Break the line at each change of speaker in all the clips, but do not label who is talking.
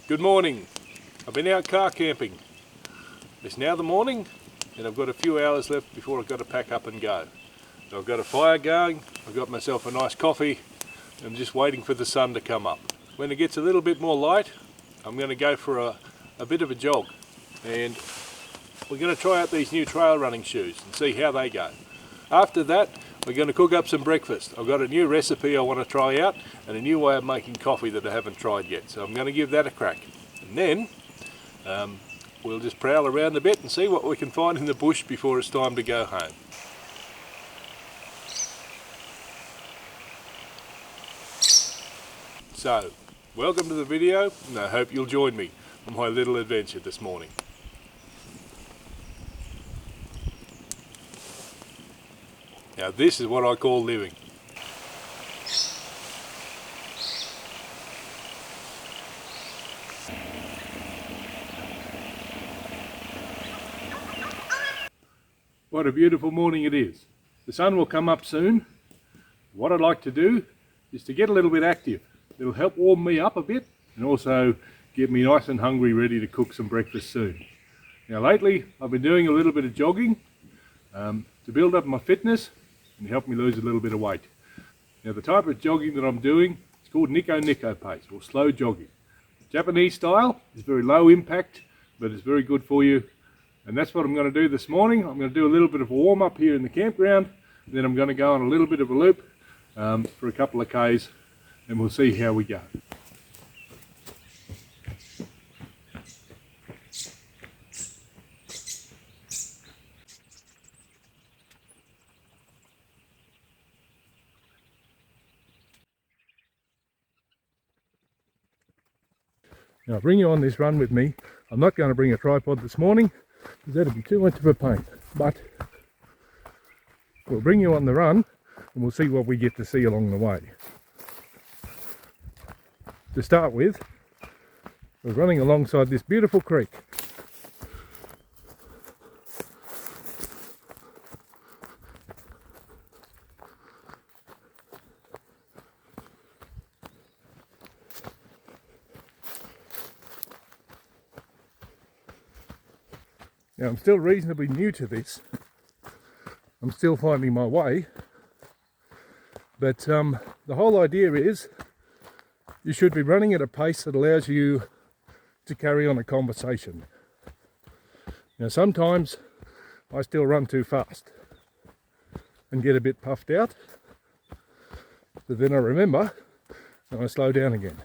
Good morning. I've been out car camping. It's now the morning and I've got a few hours left before I've got to pack up and go. So I've got a fire going, I've got myself a nice coffee, I'm just waiting for the sun to come up. When it gets a little bit more light, I'm going to go for a bit of a jog, and we're going to try out these new trail running shoes and see how they go. After that, we're going to cook up some breakfast. I've got a new recipe I want to try out and a new way of making coffee that I haven't tried yet, so I'm going to give that a crack. And then we'll just prowl around a bit and see what we can find in the bush before it's time to go home. So, welcome to the video, and I hope you'll join me on my little adventure this morning. Now this is what I call living. What a beautiful morning it is. The sun will come up soon. What I'd like to do is to get a little bit active. It'll help warm me up a bit and also get me nice and hungry, ready to cook some breakfast soon. Now lately I've been doing a little bit of jogging to build up my fitness and help me lose a little bit of weight. Now the type of jogging that I'm doing is called Nico pace, or slow jogging. Japanese style is very low impact, but it's very good for you. And that's what I'm going to do this morning. I'm going to do a little bit of a warm up here in the campground, and then I'm going to go on a little bit of a loop for a couple of Ks, and we'll see how we go. Now I'll bring you on this run with me. I'm not going to bring a tripod this morning because that'd be too much of a pain, but we'll bring you on the run and we'll see what we get to see along the way. To start with, we're running alongside this beautiful creek. Now I'm still reasonably new to this. I'm still finding my way, but the whole idea is you should be running at a pace that allows you to carry on a conversation. Now sometimes I still run too fast and get a bit puffed out, but then I remember and I slow down again.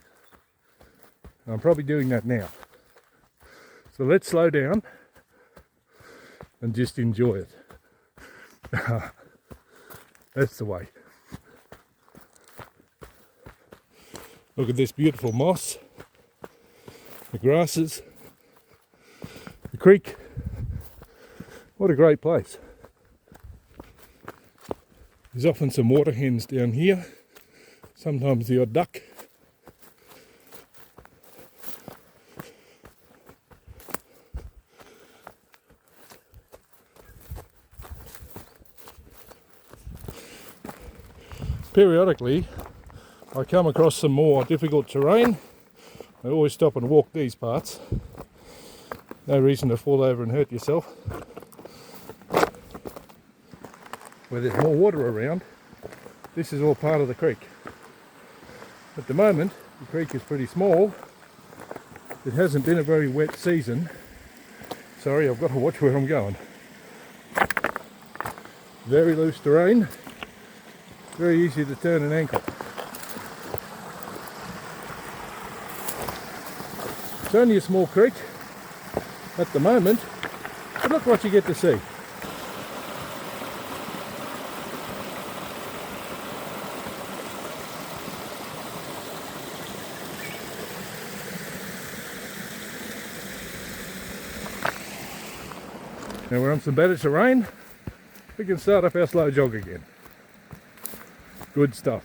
I'm probably doing that now. So let's slow down and just enjoy it. That's the way. Look at this beautiful moss, the grasses, the creek. What a great place. There's often some water hens down here, sometimes the odd duck. Periodically I come across some more difficult terrain. I always stop and walk these parts. No reason to fall over and hurt yourself. Where there's more water around, this is all part of the creek. At the moment the creek is pretty small. It hasn't been a very wet season. Sorry, I've got to watch where I'm going. Very loose terrain. Very easy to turn an ankle. It's only a small creek at the moment, but look what you get to see. Now we're on some better terrain. We can start up our slow jog again. Good stuff.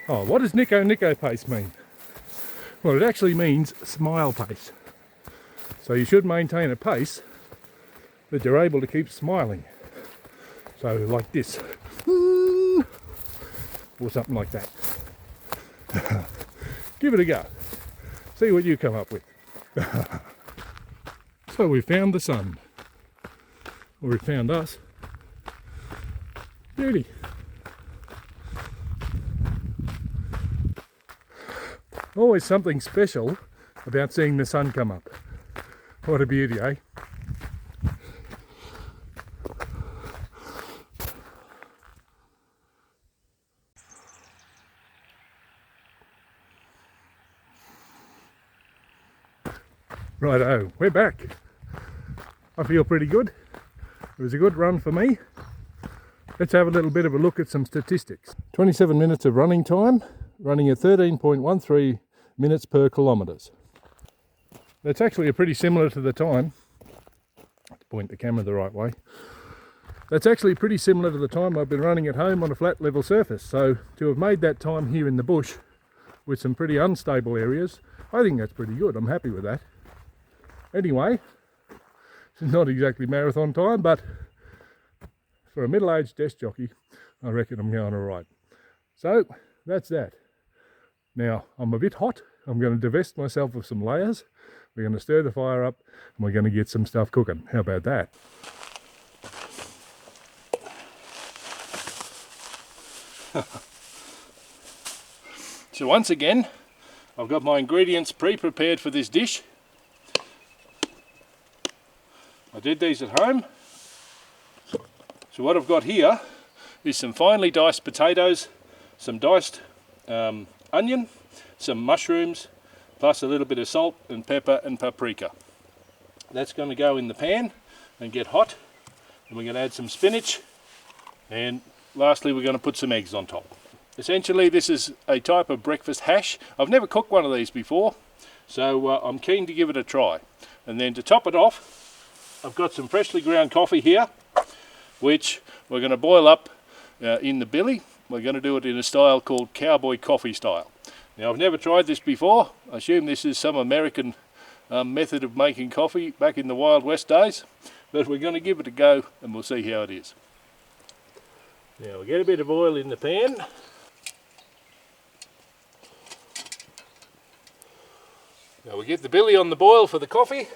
Oh, what does Nico pace mean? Well, it actually means smile pace. So you should maintain a pace that you're able to keep smiling. So like this. Or something like that. Give it a go. See what you come up with. So we found the sun. Or it found us. Beauty. Always something special about seeing the sun come up. What a beauty, eh? Righto, we're back. I feel pretty good. It was a good run for me. Let's have a little bit of a look at some statistics. 27 minutes of running time, running at 13.13 minutes per kilometres. That's actually pretty similar to the time. Let's point the camera the right way. That's actually pretty similar to the time I've been running at home on a flat level surface. So to have made that time here in the bush with some pretty unstable areas, I think that's pretty good. I'm happy with that. Anyway, it's not exactly marathon time, but for a middle-aged desk jockey, I reckon I'm going all right. So that's that. Now, I'm a bit hot. I'm going to divest myself of some layers. We're going to stir the fire up and we're going to get some stuff cooking. How about that? So once again, I've got my ingredients pre-prepared for this dish. I did these at home. So what I've got here is some finely diced potatoes, some diced onion, some mushrooms, plus a little bit of salt and pepper and paprika. That's going to go in the pan and get hot. And we're going to add some spinach, and lastly we're going to put some eggs on top. Essentially this is a type of breakfast hash. I've never cooked one of these before, so I'm keen to give it a try. And then to top it off, I've got some freshly ground coffee here, which we're going to boil up in the billy. We're going to do it in a style called cowboy coffee style. Now I've never tried this before. I assume this is some American method of making coffee back in the Wild West days, but we're going to give it a go and we'll see how it is. Now we'll get a bit of oil in the pan. Now we'll get the billy on the boil for the coffee,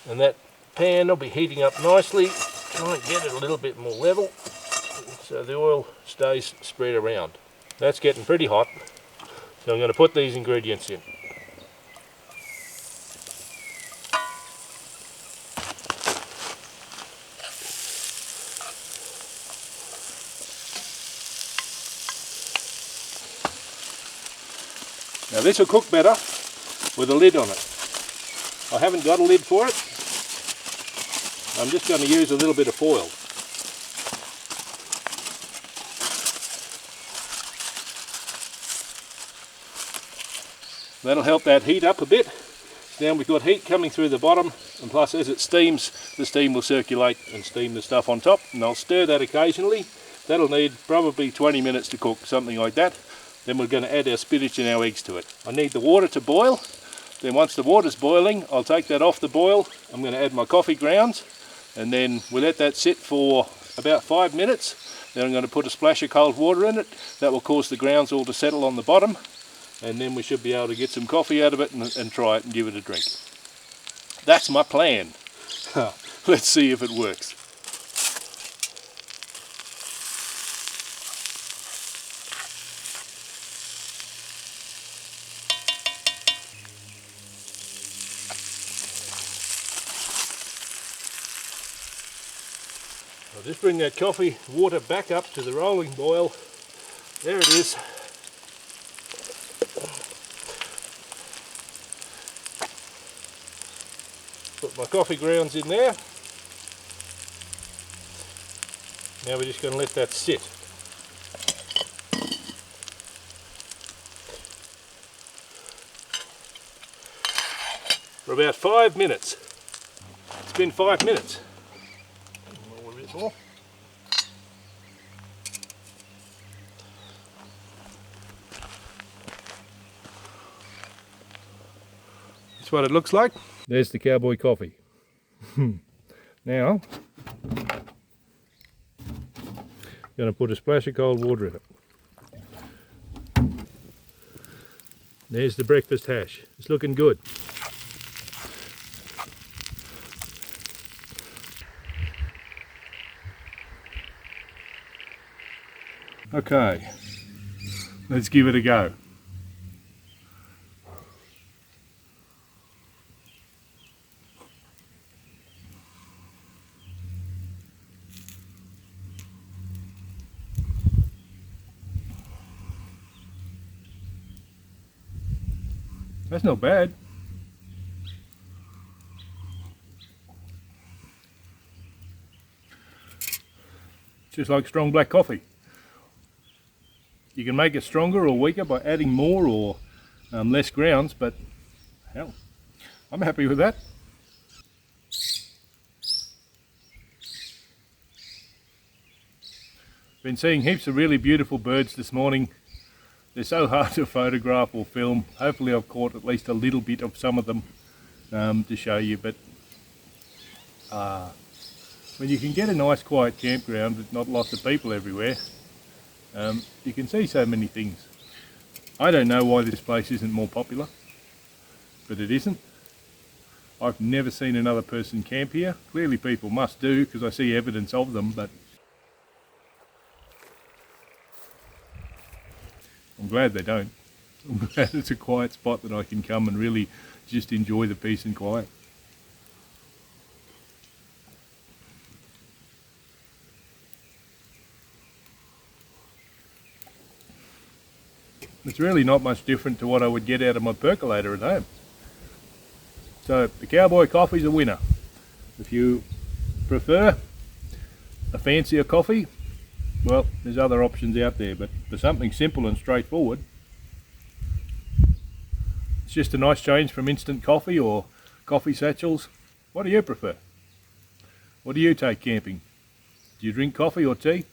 and that pan will be heating up nicely. Try and get it a little bit more level so the oil stays spread around. That's getting pretty hot, so I'm going to put these ingredients in. Now this will cook better with a lid on it. I haven't got a lid for it. I'm just going to use a little bit of foil. That'll help that heat up a bit. Now we've got heat coming through the bottom, and plus as it steams, the steam will circulate and steam the stuff on top, and I'll stir that occasionally. That'll need probably 20 minutes to cook, something like that. Then we're going to add our spinach and our eggs to it. I need the water to boil. Then once the water's boiling, I'll take that off the boil. I'm going to add my coffee grounds, and then we'll let that sit for about 5 minutes. Then I'm going to put a splash of cold water in it. That will cause the grounds all to settle on the bottom, and then we should be able to get some coffee out of it and try it and give it a drink. That's my plan. Let's see if it works. I'll just bring that coffee water back up to the rolling boil. There it is. Put my coffee grounds in there. Now we're just going to let that sit. For about 5 minutes. It's been 5 minutes. A bit more. That's what it looks like. There's the cowboy coffee. Now, going to put a splash of cold water in it. There's the breakfast hash. It's looking good. Okay, let's give it a go. That's not bad. Just like strong black coffee. You can make it stronger or weaker by adding more or less grounds, but hell, I'm happy with that. Been seeing heaps of really beautiful birds this morning. They're so hard to photograph or film. Hopefully I've caught at least a little bit of some of them to show you, but when you can get a nice quiet campground with not lots of people everywhere, you can see so many things. I don't know why this place isn't more popular, but it isn't. I've never seen another person camp here. Clearly people must do, because I see evidence of them, but I'm glad they don't. I'm glad it's a quiet spot that I can come and really just enjoy the peace and quiet. It's really not much different to what I would get out of my percolator at home. So the Cowboy coffee's a winner. If you prefer a fancier coffee, well, there's other options out there, but for something simple and straightforward, it's just a nice change from instant coffee or coffee satchels. What do you prefer? What do you take camping? Do you drink coffee or tea?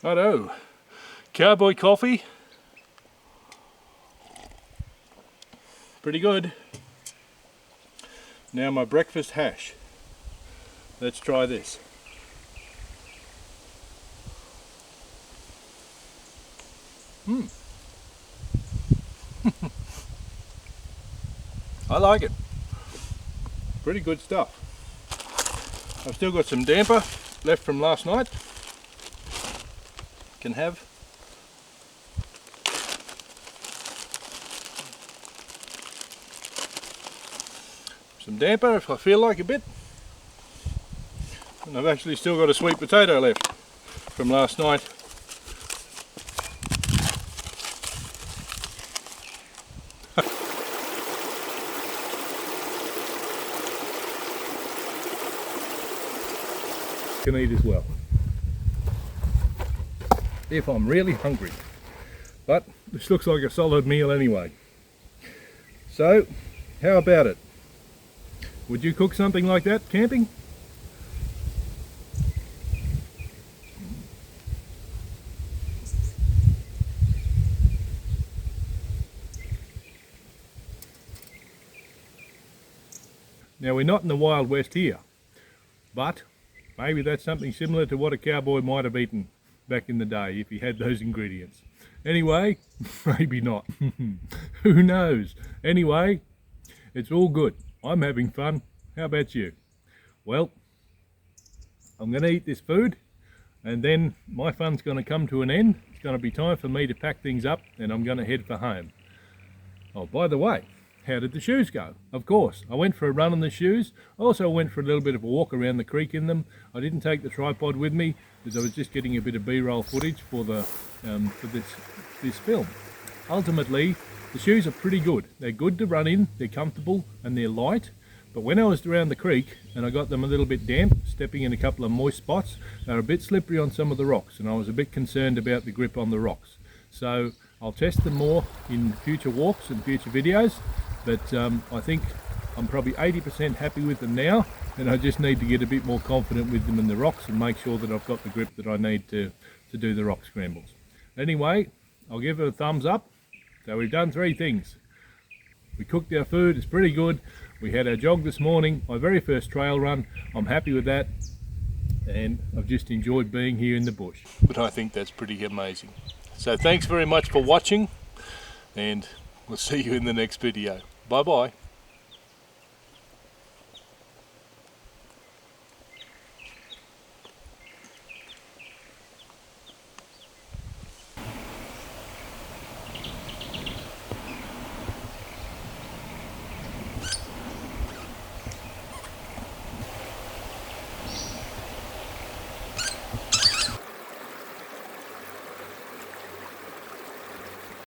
Righto, Cowboy coffee, pretty good. Now my breakfast hash. Let's try this. I like it. Pretty good stuff. I've still got some damper left from last night. Can have. Some damper if I feel like a bit. And I've actually still got a sweet potato left from last night. Can eat as well if I'm really hungry, but this looks like a solid meal anyway. So how about it? Would you cook something like that camping? Now we're not in the Wild West here, but maybe that's something similar to what a cowboy might have eaten back in the day if he had those ingredients. Anyway, maybe not. Who knows? Anyway, it's all good. I'm having fun. How about you? Well, I'm going to eat this food and then my fun's going to come to an end. It's going to be time for me to pack things up and I'm going to head for home. Oh, by the way, how did the shoes go? Of course, I went for a run on the shoes. I also went for a little bit of a walk around the creek in them. I didn't take the tripod with me because I was just getting a bit of B-roll footage for this film. Ultimately, the shoes are pretty good. They're good to run in, they're comfortable and they're light. But when I was around the creek and I got them a little bit damp, stepping in a couple of moist spots, they were a bit slippery on some of the rocks and I was a bit concerned about the grip on the rocks. So I'll test them more in future walks and future videos. But I think I'm probably 80% happy with them now, and I just need to get a bit more confident with them in the rocks and make sure that I've got the grip that I need to do the rock scrambles. Anyway, I'll give it a thumbs up. So we've done 3 things. We cooked our food, it's pretty good. We had our jog this morning, my very first trail run. I'm happy with that, and I've just enjoyed being here in the bush. But I think that's pretty amazing. So thanks very much for watching, and we'll see you in the next video. Bye bye.